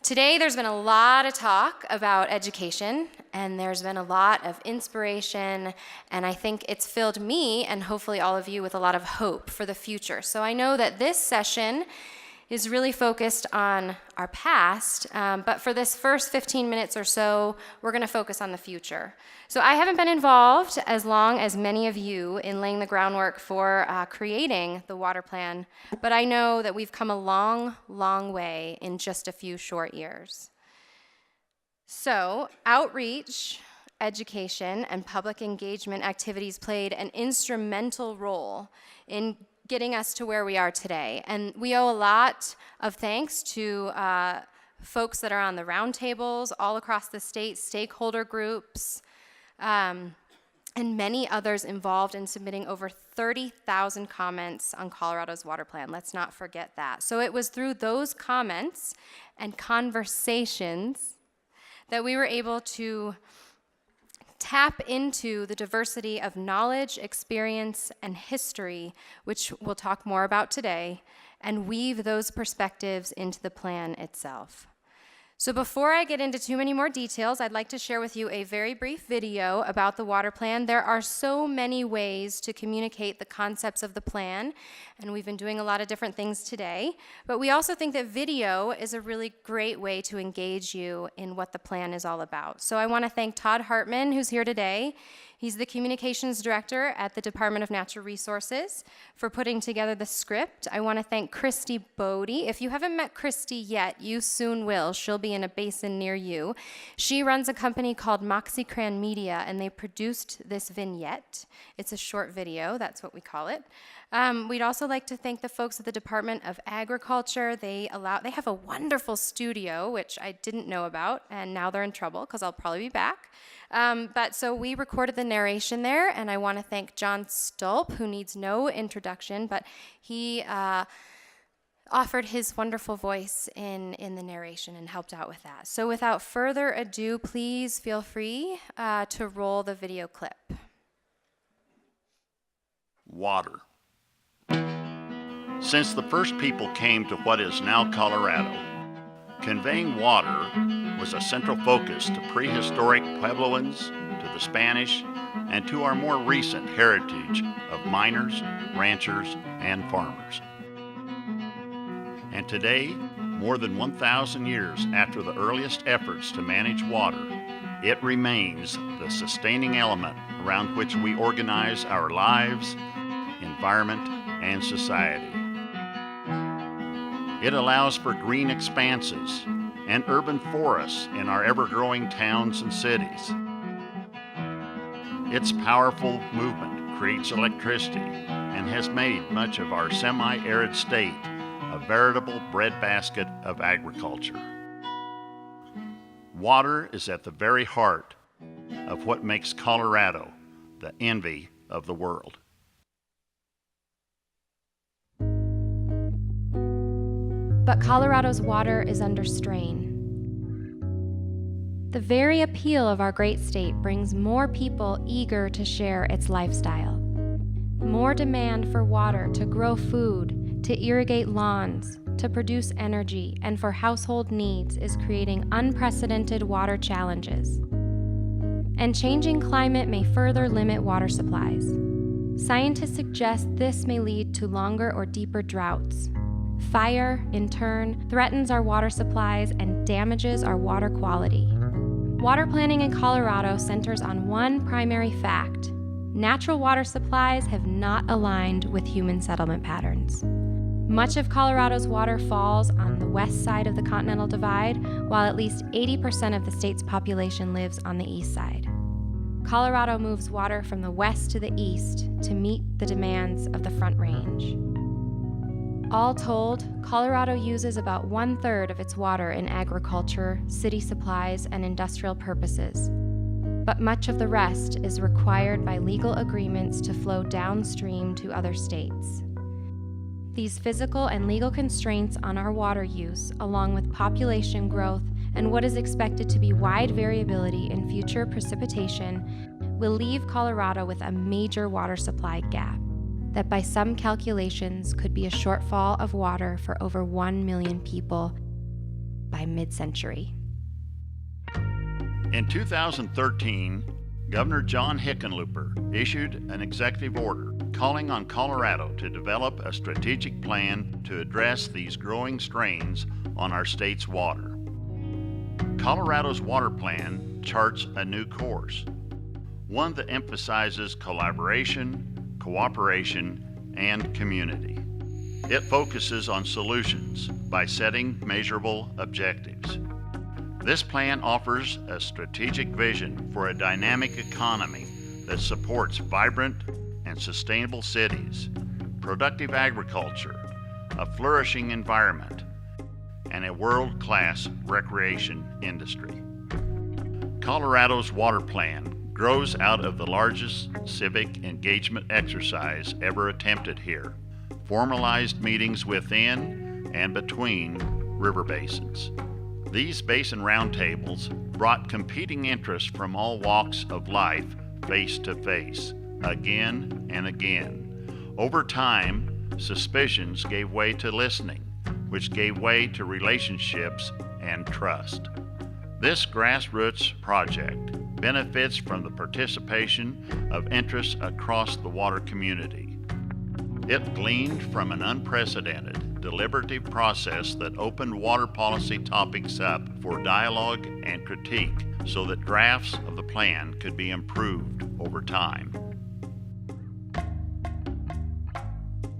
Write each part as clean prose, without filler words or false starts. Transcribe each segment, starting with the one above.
Today, there's been a lot of talk about education, and there's been a lot of inspiration, and I think it's filled me, and hopefully all of you, with a lot of hope for the future. So I know that this session is really focused on our past, but for this first 15 minutes or so, we're going to focus on the future. So I haven't been involved as long as many of you in laying the groundwork for creating the water plan, but I know that we've come a long, long way in just a few short years. So outreach, education, and public engagement activities played an instrumental role in getting us to where we are today. And we owe a lot of thanks to folks that are on the roundtables all across the state, stakeholder groups, and many others involved in submitting over 30,000 comments on Colorado's water plan. Let's not forget that. So it was through those comments and conversations that we were able to tap into the diversity of knowledge, experience, and history, which we'll talk more about today, and weave those perspectives into the plan itself. So before I get into too many more details, I'd like to share with you a very brief video about the water plan. There are so many ways to communicate the concepts of the plan, and we've been doing a lot of different things today, but we also think that video is a really great way to engage you in what the plan is all about. So I want to thank Todd Hartman, who's here today. He's the communications director at the Department of Natural Resources, for putting together the script. I want to thank Christy Bodie. If you haven't met Christy yet, you soon will. She'll be in a basin near you. She runs a company called Moxicran Media, and they produced this vignette. It's a short video, that's what we call it. We'd also like to thank the folks at the Department of Agriculture. They have a wonderful studio, which I didn't know about, and now they're in trouble because I'll probably be back. But so we recorded the narration there, and I want to thank John Stolp, who needs no introduction, but he offered his wonderful voice in the narration and helped out with that. So without further ado, please feel free to roll the video clip. Water. Since the first people came to what is now Colorado, conveying water was a central focus to prehistoric Puebloans, to the Spanish, and to our more recent heritage of miners, ranchers, and farmers. And today, more than 1,000 years after the earliest efforts to manage water, it remains the sustaining element around which we organize our lives, environment, and society. It allows for green expanses and urban forests in our ever-growing towns and cities. Its powerful movement creates electricity and has made much of our semi-arid state a veritable breadbasket of agriculture. Water is at the very heart of what makes Colorado the envy of the world. But Colorado's water is under strain. The very appeal of our great state brings more people eager to share its lifestyle. More demand for water to grow food, to irrigate lawns, to produce energy, and for household needs is creating unprecedented water challenges. And changing climate may further limit water supplies. Scientists suggest this may lead to longer or deeper droughts. Fire, in turn, threatens our water supplies and damages our water quality. Water planning in Colorado centers on one primary fact: natural water supplies have not aligned with human settlement patterns. Much of Colorado's water falls on the west side of the Continental Divide, while at least 80% of the state's population lives on the east side. Colorado moves water from the west to the east to meet the demands of the Front Range. All told, Colorado uses about 1/3 of its water in agriculture, city supplies, and industrial purposes. But much of the rest is required by legal agreements to flow downstream to other states. These physical and legal constraints on our water use, along with population growth and what is expected to be wide variability in future precipitation, will leave Colorado with a major water supply gap that by some calculations could be a shortfall of water for over 1 million people by mid-century. In 2013, Governor John Hickenlooper issued an executive order calling on Colorado to develop a strategic plan to address these growing strains on our state's water. Colorado's water plan charts a new course, one that emphasizes collaboration, cooperation, and community. It focuses on solutions by setting measurable objectives. This plan offers a strategic vision for a dynamic economy that supports vibrant and sustainable cities, productive agriculture, a flourishing environment, and a world-class recreation industry. Colorado's water plan grows out of the largest civic engagement exercise ever attempted here, formalized meetings within and between river basins. These basin roundtables brought competing interests from all walks of life face to face, again and again. Over time, suspicions gave way to listening, which gave way to relationships and trust. This grassroots project benefits from the participation of interests across the water community. It gleaned from an unprecedented, deliberative process that opened water policy topics up for dialogue and critique so that drafts of the plan could be improved over time.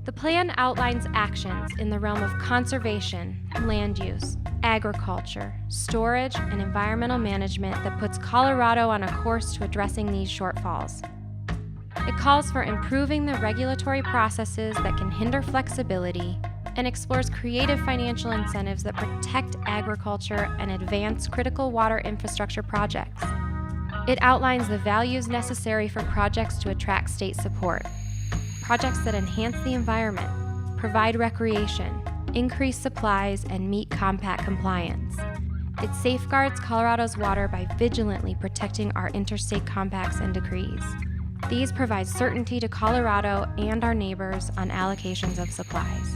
The plan outlines actions in the realm of conservation, land use, agriculture, storage, and environmental management that puts Colorado on a course to addressing these shortfalls. It calls for improving the regulatory processes that can hinder flexibility and explores creative financial incentives that protect agriculture and advance critical water infrastructure projects. It outlines the values necessary for projects to attract state support. Projects that enhance the environment, provide recreation, increase supplies, and meet compact compliance. It safeguards Colorado's water by vigilantly protecting our interstate compacts and decrees. These provide certainty to Colorado and our neighbors on allocations of supplies.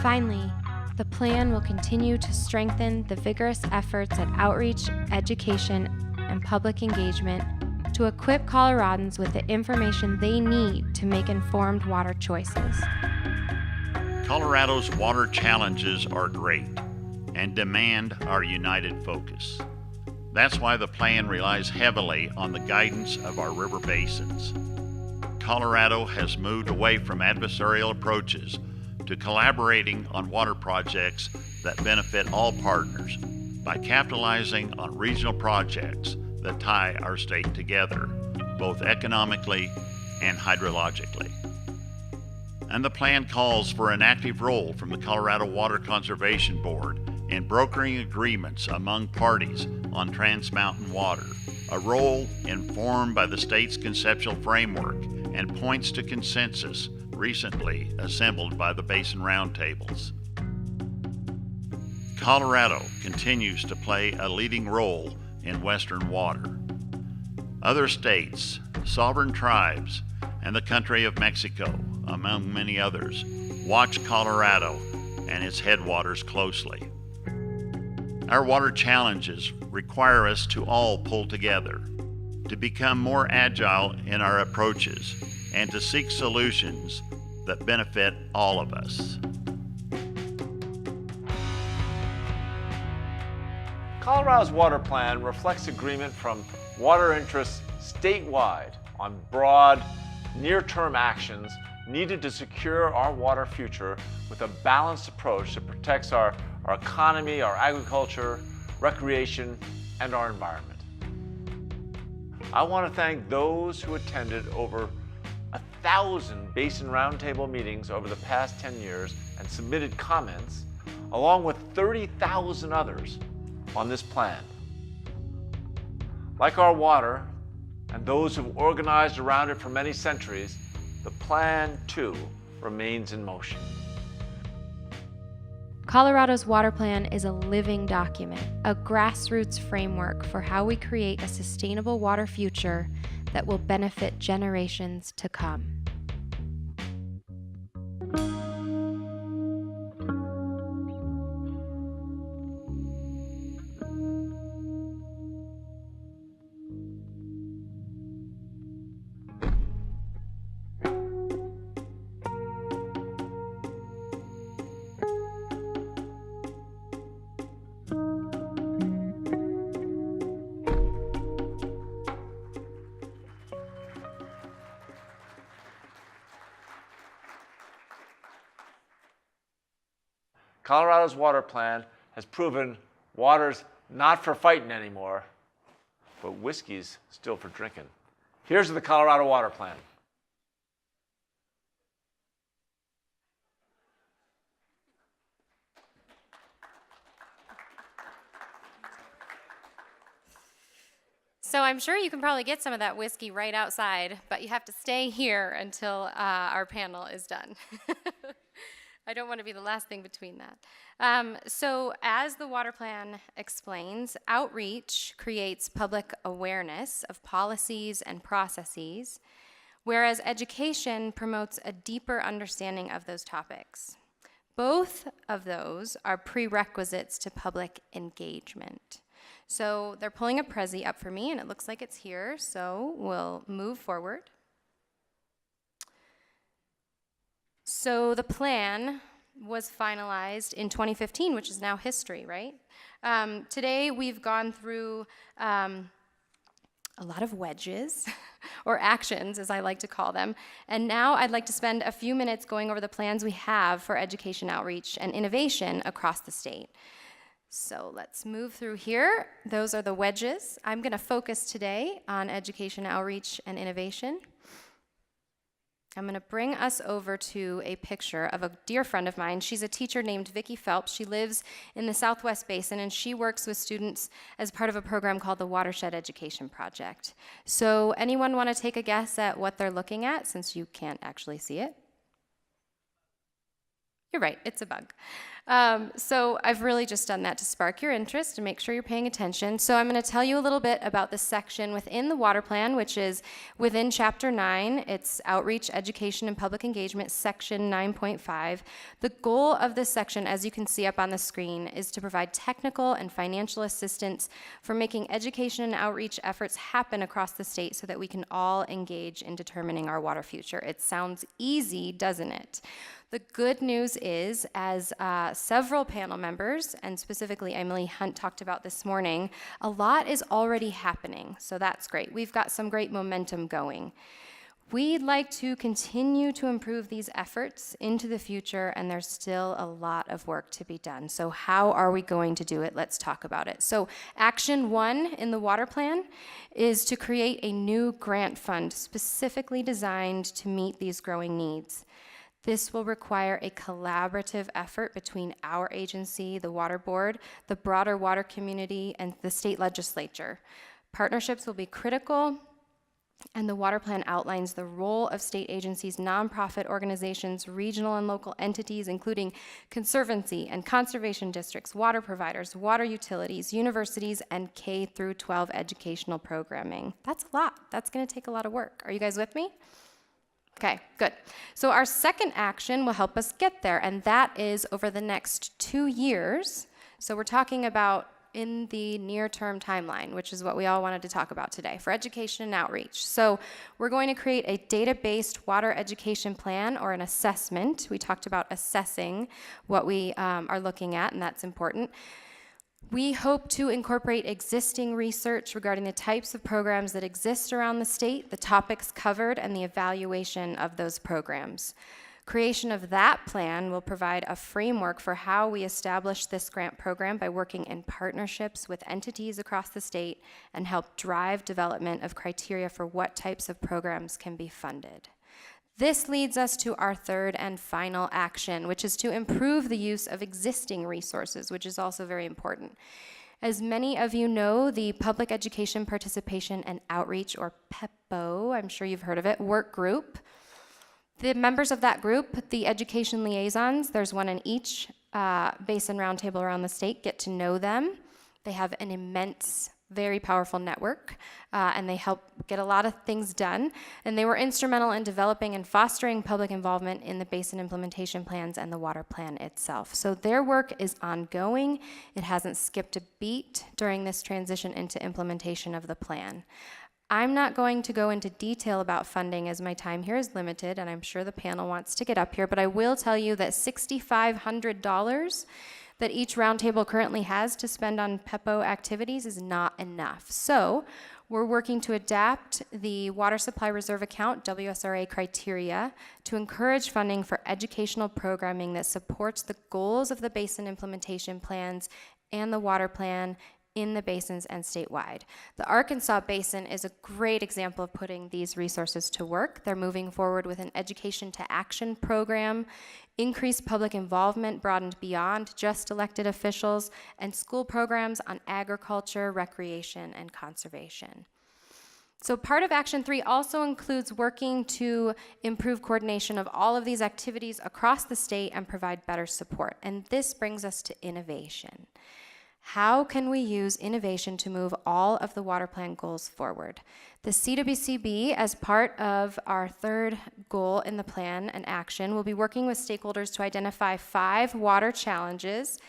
Finally, the plan will continue to strengthen the vigorous efforts at outreach, education, and public engagement to equip Coloradans with the information they need to make informed water choices. Colorado's water challenges are great and demand our united focus. That's why the plan relies heavily on the guidance of our river basins. Colorado has moved away from adversarial approaches to collaborating on water projects that benefit all partners by capitalizing on regional projects that tie our state together, both economically and hydrologically. And the plan calls for an active role from the Colorado Water Conservation Board in brokering agreements among parties on Trans Mountain water, a role informed by the state's conceptual framework and points to consensus recently assembled by the Basin Roundtables. Colorado continues to play a leading role in Western water. Other states, sovereign tribes, and the country of Mexico, among many others, watch Colorado and its headwaters closely. Our water challenges require us to all pull together, to become more agile in our approaches, and to seek solutions that benefit all of us. Colorado's water plan reflects agreement from water interests statewide on broad, near-term actions needed to secure our water future with a balanced approach that protects our economy, our agriculture, recreation, and our environment. I want to thank those who attended over 1,000 Basin Roundtable meetings over the past 10 years and submitted comments, along with 30,000 others on this plan. Like our water, and those who've organized around it for many centuries, the plan, too, remains in motion. Colorado's water plan is a living document, a grassroots framework for how we create a sustainable water future that will benefit generations to come. Colorado's water plan has proven water's not for fighting anymore, but whiskey's still for drinking. Here's the Colorado water plan. So I'm sure you can probably get some of that whiskey right outside, but you have to stay here until our panel is done. I don't want to be the last thing between that. So as the water plan explains, outreach creates public awareness of policies and processes, whereas education promotes a deeper understanding of those topics. Both of those are prerequisites to public engagement. So they're pulling a Prezi up for me, and it looks like it's here, so we'll move forward. So the plan was finalized in 2015, which is now history, right? Today we've gone through a lot of wedges, or actions as I like to call them, and now I'd like to spend a few minutes going over the plans we have for education outreach and innovation across the state. So let's move through here. Those are the wedges. I'm going to focus today on education, outreach, and innovation. I'm going to bring us over to a picture of a dear friend of mine. She's a teacher named Vicki Phelps. She lives in the Southwest Basin, and she works with students as part of a program called the Watershed Education Project. So anyone want to take a guess at what they're looking at, since you can't actually see it? You're right, it's a bug. So I've really just done that to spark your interest and make sure you're paying attention. So I'm going to tell you a little bit about the section within the water plan, which is within Chapter 9. It's Outreach, Education, and Public Engagement, Section 9.5. The goal of this section, as you can see up on the screen, is to provide technical and financial assistance for making education and outreach efforts happen across the state so that we can all engage in determining our water future. It sounds easy, doesn't it? The good news is, as several panel members, and specifically Emily Hunt talked about this morning, a lot is already happening, so that's great. We've got some great momentum going. We'd like to continue to improve these efforts into the future, and there's still a lot of work to be done. So how are we going to do it? Let's talk about it. So action 1 in the water plan is to create a new grant fund specifically designed to meet these growing needs. This will require a collaborative effort between our agency, the Water Board, the broader water community, and the state legislature. Partnerships will be critical, and the water plan outlines the role of state agencies, nonprofit organizations, regional and local entities, including conservancy and conservation districts, water providers, water utilities, universities, and K through 12 educational programming. That's a lot. That's going to take a lot of work. Are you guys with me? Okay, good. So our second action will help us get there, and that is over the next 2 years. So we're talking about in the near-term timeline, which is what we all wanted to talk about today, for education and outreach. So we're going to create a data-based water education plan, or an assessment. We talked about assessing what we are looking at, and that's important. We hope to incorporate existing research regarding the types of programs that exist around the state, the topics covered, and the evaluation of those programs. Creation of that plan will provide a framework for how we establish this grant program by working in partnerships with entities across the state and help drive development of criteria for what types of programs can be funded. This leads us to our third and final action, which is to improve the use of existing resources, which is also very important. As many of you know, the Public Education Participation and Outreach, or PEPO, I'm sure you've heard of it, work group. The members of that group, the education liaisons, there's one in each basin roundtable around the state, get to know them. They have an immense, very powerful network, and they help get a lot of things done. And they were instrumental in developing and fostering public involvement in the basin implementation plans and the water plan itself. So their work is ongoing. It hasn't skipped a beat during this transition into implementation of the plan. I'm not going to go into detail about funding as my time here is limited, and I'm sure the panel wants to get up here, but I will tell you that $6,500 that each roundtable currently has to spend on PEPO activities is not enough. So we're working to adapt the Water Supply Reserve Account, WSRA criteria, to encourage funding for educational programming that supports the goals of the basin implementation plans and the water plan in the basins and statewide. The Arkansas Basin is a great example of putting these resources to work. They're moving forward with an education to action program, increased public involvement broadened beyond just elected officials, and school programs on agriculture, recreation, and conservation. So part of Action 3 also includes working to improve coordination of all of these activities across the state and provide better support. And this brings us to innovation. How can we use innovation to move all of the water plan goals forward? The CWCB, as part of our third goal in the plan and action, will be working with stakeholders to identify 5 water challenges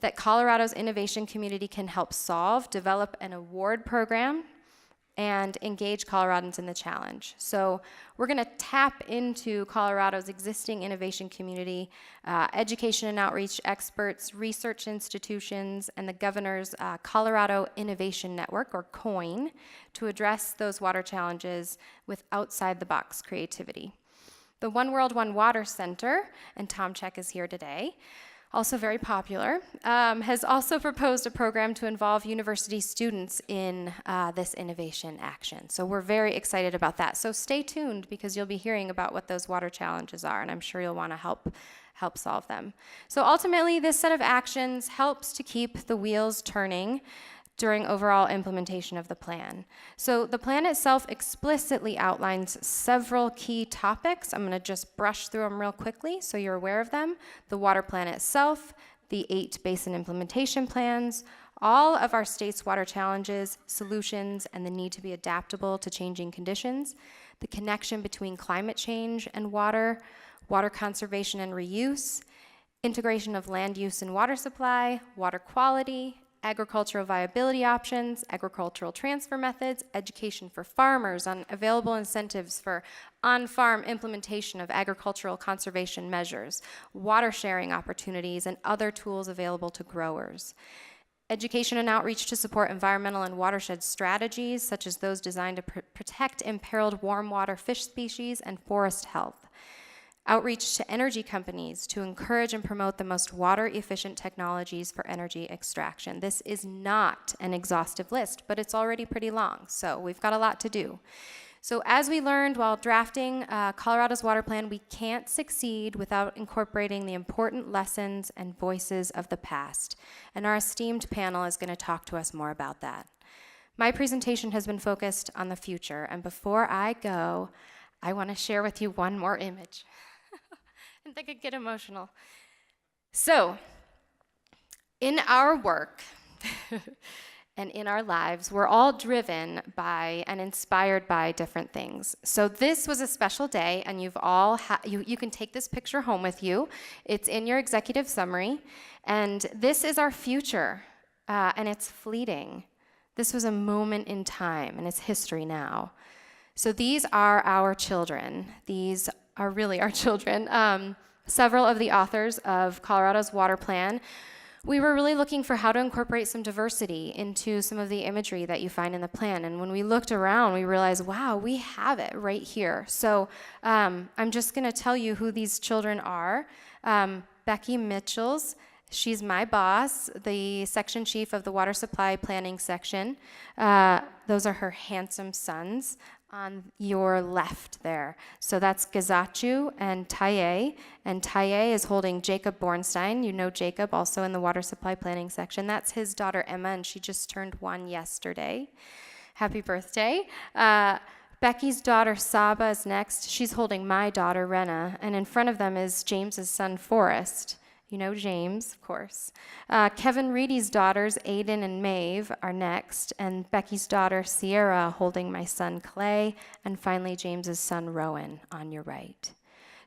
that Colorado's innovation community can help solve, develop an award program, and engage Coloradans in the challenge. So we're going to tap into Colorado's existing innovation community, education and outreach experts, research institutions, and the governor's Colorado Innovation Network, or COIN, to address those water challenges with outside-the-box creativity. The One World, One Water Center, and Tom Check is here today, also very popular, has also proposed a program to involve university students in this innovation action. So we're very excited about that. So stay tuned, because you'll be hearing about what those water challenges are, and I'm sure you'll want to help solve them. So ultimately, this set of actions helps to keep the wheels turning during overall implementation of the plan. So the plan itself explicitly outlines several key topics. I'm going to just brush through them real quickly so you're aware of them. The water plan itself, the 8 basin implementation plans, all of our state's water challenges, solutions, and the need to be adaptable to changing conditions, the connection between climate change and water, water conservation and reuse, integration of land use and water supply, water quality, agricultural viability options, agricultural transfer methods, education for farmers on available incentives for on-farm implementation of agricultural conservation measures, water sharing opportunities, and other tools available to growers. Education and outreach to support environmental and watershed strategies, such as those designed to protect imperiled warm water fish species and forest health. Outreach to energy companies to encourage and promote the most water-efficient technologies for energy extraction. This is not an exhaustive list, but it's already pretty long, so we've got a lot to do. So as we learned while drafting Colorado's water plan, we can't succeed without incorporating the important lessons and voices of the past. And our esteemed panel is going to talk to us more about that. My presentation has been focused on the future, and before I go, I want to share with you one more image. I think I could get emotional. So, in our work and in our lives, we're all driven by and inspired by different things. So this was a special day, and you've all you can take this picture home with you. It's in your executive summary, and this is our future, and it's fleeting. This was a moment in time, and it's history now. So these are our children. These are really our children. Several of the authors of Colorado's water plan, we were really looking for how to incorporate some diversity into some of the imagery that you find in the plan. And when we looked around, we realized, wow, we have it right here. So I'm just going to tell you who these children are. Becky Mitchells, she's my boss, the section chief of the water supply planning section. Those are her handsome sons on your left there. So that's Gazachu and Taye is holding Jacob Bornstein. You know Jacob, also in the water supply planning section. That's his daughter Emma, and she just turned 1 yesterday. Happy birthday. Becky's daughter Saba is next. She's holding my daughter Renna, and in front of them is James's son Forrest. You know James, of course. Kevin Reedy's daughters, Aiden and Maeve, are next, and Becky's daughter, Sierra, holding my son, Clay, and finally James's son, Rowan, on your right.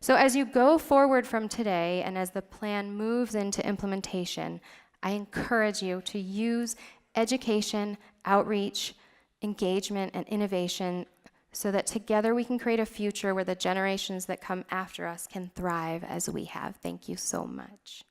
So as you go forward from today, and as the plan moves into implementation, I encourage you to use education, outreach, engagement, and innovation so that together we can create a future where the generations that come after us can thrive as we have. Thank you so much.